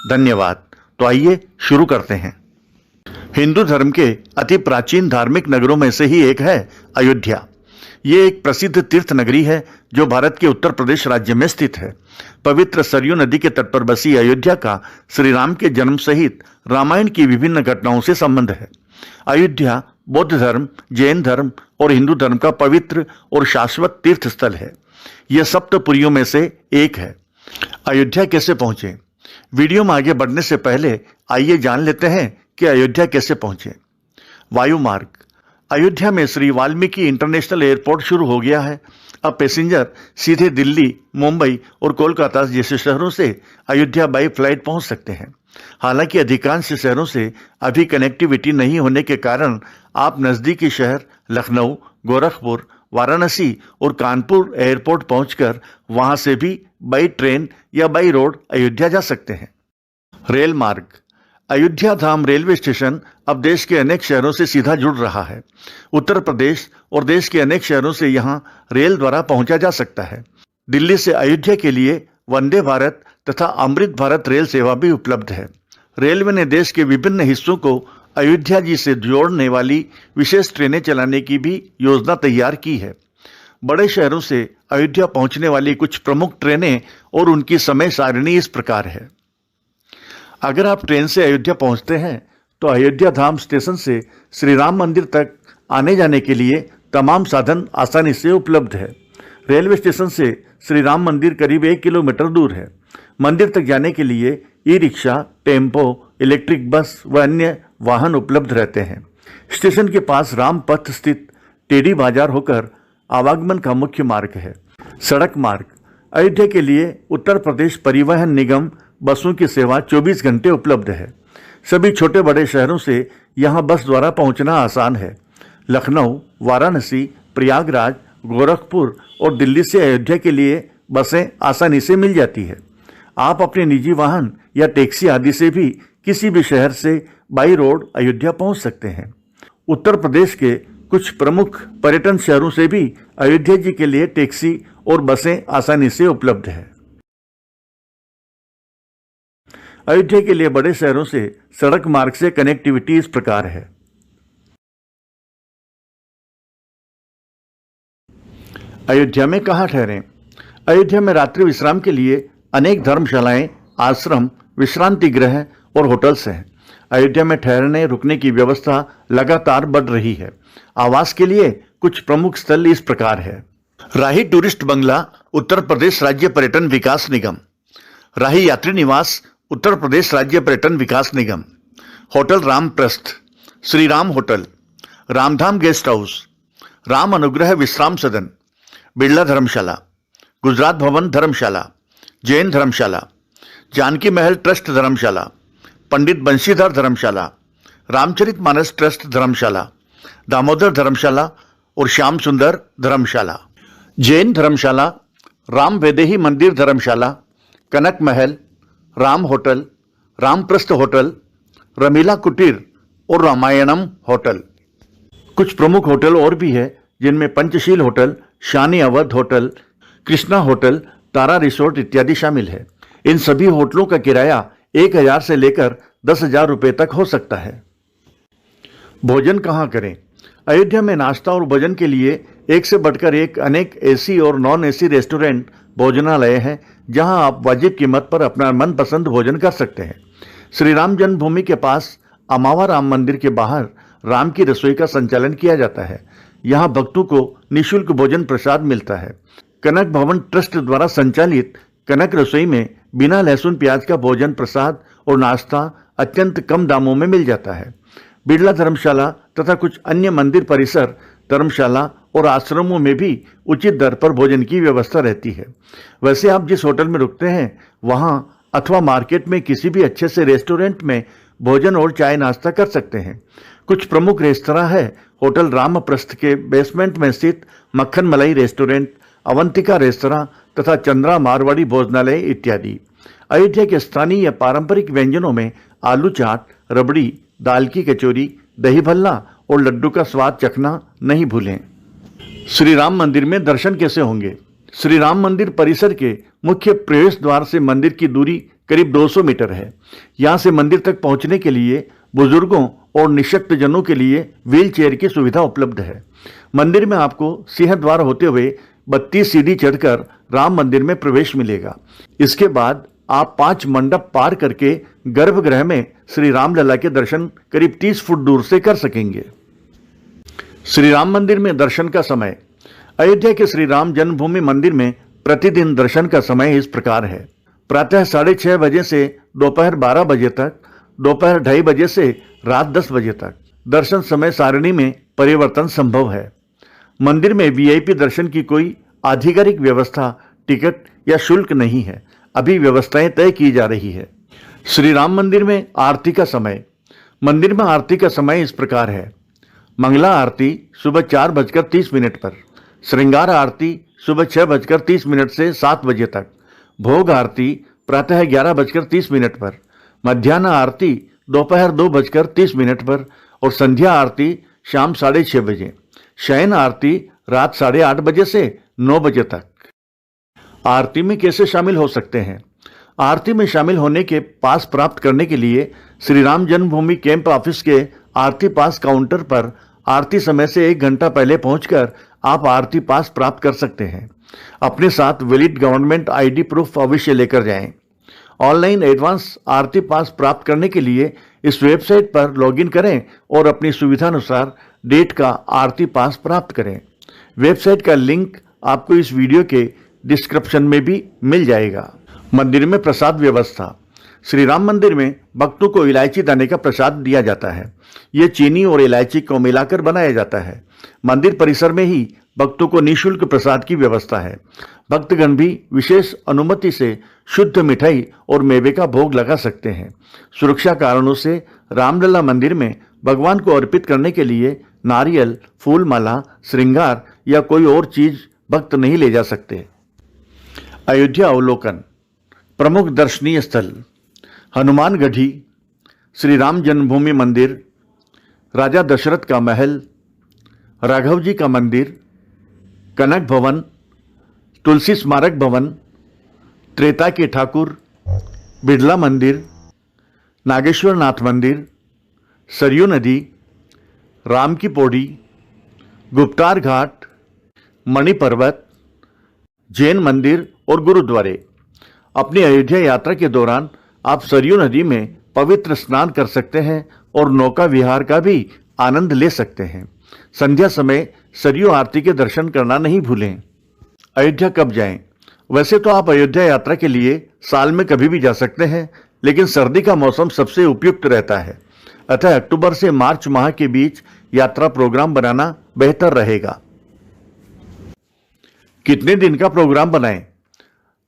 धन्यवाद। तो आइए शुरू करते हैं। हिंदू धर्म के अति प्राचीन धार्मिक नगरों में से ही एक है अयोध्या। ये एक प्रसिद्ध तीर्थ नगरी है जो भारत के उत्तर प्रदेश राज्य में स्थित है। पवित्र सरयू नदी के तट पर बसी अयोध्या का श्री राम के जन्म सहित रामायण की विभिन्न घटनाओं से संबंध है। अयोध्या बौद्ध धर्म, जैन धर्म और हिंदू धर्म का पवित्र और शाश्वत तीर्थ स्थल है। यह सप्तपुरियों में से एक है। अयोध्या कैसे पहुंचे? वीडियो में आगे बढ़ने से पहले आइए जान लेते हैं कि अयोध्या कैसे पहुंचे। वायु मार्ग। अयोध्या में श्री वाल्मीकि इंटरनेशनल एयरपोर्ट शुरू हो गया है। अब पैसेंजर सीधे दिल्ली, मुंबई और कोलकाता जैसे शहरों से अयोध्या बाई फ्लाइट पहुंच सकते हैं। हालांकि अधिकांश शहरों से अभी कनेक्टिविटी नहीं होने के कारण आप नज़दीकी शहर लखनऊ, गोरखपुर, वाराणसी और कानपुर एयरपोर्ट पहुंचकर वहां से भी बाई ट्रेन या बाई रोड अयोध्या जा सकते हैं। रेल मार्ग। अयोध्या धाम रेलवे स्टेशन अब देश के अनेक शहरों से सीधा जुड़ रहा है। उत्तर प्रदेश और देश के अनेक शहरों से यहां रेल द्वारा पहुंचा जा सकता है। दिल्ली से अयोध्या के लिए वंदे भारत तथा अमृत भारत रेल सेवा भी उपलब्ध है। रेलवे ने देश के विभिन्न हिस्सों को अयोध्या जी से जोड़ने वाली विशेष ट्रेनें चलाने की भी योजना तैयार की है। बड़े शहरों से अयोध्या पहुंचने वाली कुछ प्रमुख ट्रेनें और उनकी समय सारिणी इस प्रकार है। अगर आप ट्रेन से अयोध्या पहुंचते हैं तो अयोध्या धाम स्टेशन से श्री राम मंदिर तक आने जाने के लिए तमाम साधन आसानी से उपलब्ध है। रेलवे स्टेशन से श्री राम मंदिर करीब 1 किलोमीटर दूर है। मंदिर तक जाने के लिए e rickshaw, tempo, electric bus व अन्य वाहन उपलब्ध रहते हैं। स्टेशन के पास राम पथ स्थित टेढ़ी बाजार होकर आवागमन का मुख्य मार्ग है। सड़क मार्ग। अयोध्या के लिए उत्तर प्रदेश परिवहन निगम बसों की सेवा 24 घंटे उपलब्ध है। सभी छोटे बड़े शहरों से यहां बस द्वारा पहुंचना आसान है। लखनऊ, वाराणसी, प्रयागराज, गोरखपुर और दिल्ली से अयोध्या के लिए बसें आसानी से मिल जाती है। आप अपने निजी वाहन या टैक्सी आदि से भी किसी भी शहर से बाई रोड अयोध्या पहुंच सकते हैं। उत्तर प्रदेश के कुछ प्रमुख पर्यटन शहरों से भी अयोध्या जी के लिए टैक्सी और बसें आसानी से उपलब्ध है। अयोध्या के लिए बड़े शहरों से सड़क मार्ग से कनेक्टिविटी इस प्रकार है। अयोध्या में कहाँ ठहरें? अयोध्या में रात्रि विश्राम के लिए अनेक धर्मशालाएं, आश्रम, विश्रांति गृह और होटल्स हैं। अयोध्या में ठहरने रुकने की व्यवस्था लगातार बढ़ रही है। आवास के लिए कुछ प्रमुख स्थल इस प्रकार है। राही टूरिस्ट बंगला, उत्तर प्रदेश राज्य पर्यटन विकास निगम। राही यात्री निवास, उत्तर प्रदेश राज्य पर्यटन विकास निगम। Hotel Ramprastha, Shri Ram hotel, Ramdham guest house, Ram Anugrah Vishram सदन, बिरला धर्मशाला, गुजरात भवन धर्मशाला, जैन धर्मशाला, जानकी महल ट्रस्ट धर्मशाला, पंडित बंशीधर धर्मशाला, रामचरितमानस ट्रस्ट धर्मशाला, दामोदर धर्मशाला और श्याम सुंदर धर्मशाला। जैन धर्मशाला, राम वैदेही मंदिर धर्मशाला, कनक महल, राम होटल, रामप्रस्थ होटल, रमीला कुटीर और रामायणम होटल। कुछ प्रमुख होटल और भी है जिनमें पंचशील होटल, शानी अवध होटल, कृष्णा होटल, तारा रिसोर्ट इत्यादि शामिल है। इन सभी होटलों का किराया 1000 से लेकर 10,000 रुपये तक हो सकता है। भोजन कहाँ करें? अयोध्या में नाश्ता और भोजन के लिए एक से बढ़कर एक अनेक एसी और नॉन एसी रेस्टोरेंट, भोजनालय हैं जहां आप वाजिब कीमत पर अपना मनपसंद भोजन कर सकते हैं। श्री राम जन्मभूमि के पास अमावा राम मंदिर के बाहर राम की रसोई का संचालन किया जाता है। यहां भक्तों को निःशुल्क भोजन प्रसाद मिलता है। कनक भवन ट्रस्ट द्वारा संचालित कनक रसोई में बिना लहसुन प्याज का भोजन प्रसाद और नाश्ता अत्यंत कम दामों में मिल जाता है। बिरला धर्मशाला तथा कुछ अन्य मंदिर परिसर, धर्मशाला और आश्रमों में भी उचित दर पर भोजन की व्यवस्था रहती है। वैसे आप जिस होटल में रुकते हैं वहां अथवा मार्केट में किसी भी अच्छे से रेस्टोरेंट में भोजन और चाय नाश्ता कर सकते हैं। कुछ प्रमुख रेस्तरां है होटल रामप्रस्थ के बेसमेंट में स्थित मक्खन मलाई रेस्टोरेंट, अवंतिका रेस्तरां तथा चंद्रा मारवाड़ी भोजनालय इत्यादि। अयोध्या के स्थानीय पारंपरिक व्यंजनों में आलू चाट, रबड़ी, दाल की कचौरी, दही भल्ला और लड्डू का स्वाद चखना नहीं भूलें। श्री राम मंदिर में दर्शन कैसे होंगे? श्री राम मंदिर परिसर के मुख्य प्रवेश द्वार से मंदिर की दूरी करीब 200 मीटर है। यहाँ से मंदिर तक पहुँचने के लिए बुजुर्गों और निशक्तजनों के लिए व्हील चेयर की सुविधा उपलब्ध है। मंदिर में आपको सिंह द्वार होते हुए 32 सीढ़ी चढ़कर राम मंदिर में प्रवेश मिलेगा। इसके बाद आप 5 मंडप पार करके गर्भगृह में श्री रामलला के दर्शन करीब 30 फुट दूर से कर सकेंगे। श्री राम मंदिर में दर्शन का समय। अयोध्या के श्री राम जन्मभूमि मंदिर में प्रतिदिन दर्शन का समय इस प्रकार है। प्रातः 6:30 बजे से दोपहर 12 बजे तक, दोपहर 2:30 बजे से रात 10 बजे तक। दर्शन समय सारणी में परिवर्तन संभव है। मंदिर में वीआईपी दर्शन की कोई आधिकारिक व्यवस्था, टिकट या शुल्क नहीं है। अभी व्यवस्थाएं तय की जा रही है। श्री राम मंदिर में आरती का समय। मंदिर में आरती का समय इस प्रकार है। मंगला आरती सुबह 4:30 पर, श्रृंगार आरती सुबह 6:30 से 7 बजे तक, भोग आरती प्रातः 11:30 पर, मध्याह्न आरती दोपहर 2:30 पर और संध्या आरती शाम 6:30 बजे। शयन आरती रात 8:30 बजे से 9 बजे तक। आरती में कैसे शामिल हो सकते हैं? आरती में शामिल होने के पास प्राप्त करने के लिए श्री राम जन्मभूमि कैंप ऑफिस के आरती पास काउंटर पर आरती समय से 1 घंटा पहले पहुंचकर आप आरती पास प्राप्त कर सकते हैं। अपने साथ वैलिड गवर्नमेंट आईडी प्रूफ अवश्य लेकर जाएं। ऑनलाइन एडवांस आरती पास प्राप्त करने के लिए इस वेबसाइट पर लॉगिन करें और अपनी सुविधानुसार डेट का आरती पास प्राप्त करें। वेबसाइट का लिंक आपको इस वीडियो के डिस्क्रिप्शन में भी मिल जाएगा। मंदिर में प्रसाद व्यवस्था। श्री राम मंदिर में भक्तों को इलायची दाने का प्रसाद दिया जाता है। ये चीनी और इलायची को मिलाकर बनाया जाता है। मंदिर परिसर में ही भक्तों को निःशुल्क प्रसाद की व्यवस्था है। भक्तगण भी विशेष अनुमति से शुद्ध मिठाई और मेवे का भोग लगा सकते हैं। सुरक्षा कारणों से रामलला मंदिर में भगवान को अर्पित करने के लिए नारियल, फूलमाला, श्रृंगार या कोई और चीज भक्त नहीं ले जा सकते। अयोध्या अवलोकन। प्रमुख दर्शनीय स्थल: हनुमानगढ़ी, श्री राम जन्मभूमि मंदिर, राजा दशरथ का महल, राघव जी का मंदिर, कनक भवन, तुलसी स्मारक भवन, त्रेता के ठाकुर, बिड़ला मंदिर, नागेश्वर नाथ मंदिर, सरयू नदी, राम की पौड़ी, गुप्तार घाट, मणि पर्वत, जैन मंदिर और गुरुद्वारे। अपनी अयोध्या यात्रा के दौरान आप सरयू नदी में पवित्र स्नान कर सकते हैं और नौका विहार का भी आनंद ले सकते हैं। संध्या समय सरयू आरती के दर्शन करना नहीं भूलें। अयोध्या कब जाएं? वैसे तो आप अयोध्या यात्रा के लिए साल में कभी भी जा सकते हैं, लेकिन सर्दी का मौसम सबसे उपयुक्त रहता है। अतः अक्टूबर से मार्च माह के बीच यात्रा प्रोग्राम बनाना बेहतर रहेगा। कितने दिन का प्रोग्राम बनाएं?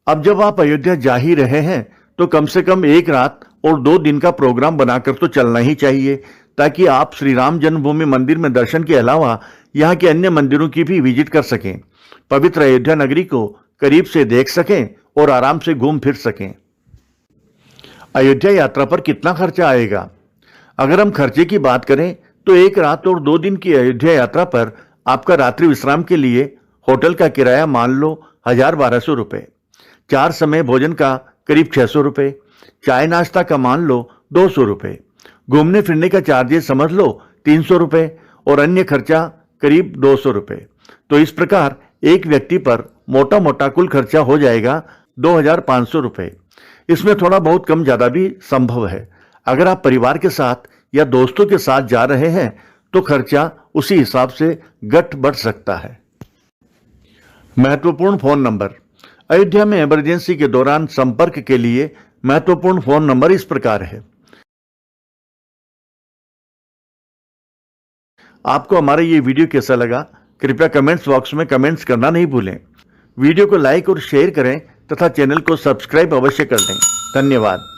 अब जब आप अयोध्या जा ही रहे हैं तो कम से कम 1 रात और 2 दिन का प्रोग्राम बनाकर तो चलना ही चाहिए, ताकि आप श्री राम जन्मभूमि मंदिर में दर्शन के अलावा यहाँ के अन्य मंदिरों की भी विजिट कर सकें, पवित्र अयोध्या नगरी को करीब से देख सकें और आराम से घूम फिर सकें। अयोध्या यात्रा पर कितना खर्चा आएगा? अगर हम खर्चे की बात करें तो 1 रात और 2 दिन की अयोध्या यात्रा पर आपका रात्रि विश्राम के लिए होटल का किराया मान लो 1000-1200 रुपये, 4 समय भोजन का करीब 600 रुपये, चाय नाश्ता का मान लो 200 रुपये, घूमने फिरने का चार्जेस समझ लो 300 रुपये और अन्य खर्चा करीब 200 रुपये। तो इस प्रकार एक व्यक्ति पर मोटा मोटा कुल खर्चा हो जाएगा 2500 रुपये। इसमें थोड़ा बहुत कम ज़्यादा भी संभव है। अगर आप परिवार के साथ या दोस्तों के साथ जा रहे हैं तो खर्चा उसी हिसाब से घट बढ़ सकता है। महत्वपूर्ण फोन नंबर। अयोध्या में इमरजेंसी के दौरान संपर्क के लिए महत्वपूर्ण फोन नंबर इस प्रकार है। आपको हमारा ये वीडियो कैसा लगा, कृपया कमेंट्स बॉक्स में कमेंट्स करना नहीं भूलें। वीडियो को लाइक और शेयर करें तथा चैनल को सब्सक्राइब अवश्य कर दें। धन्यवाद।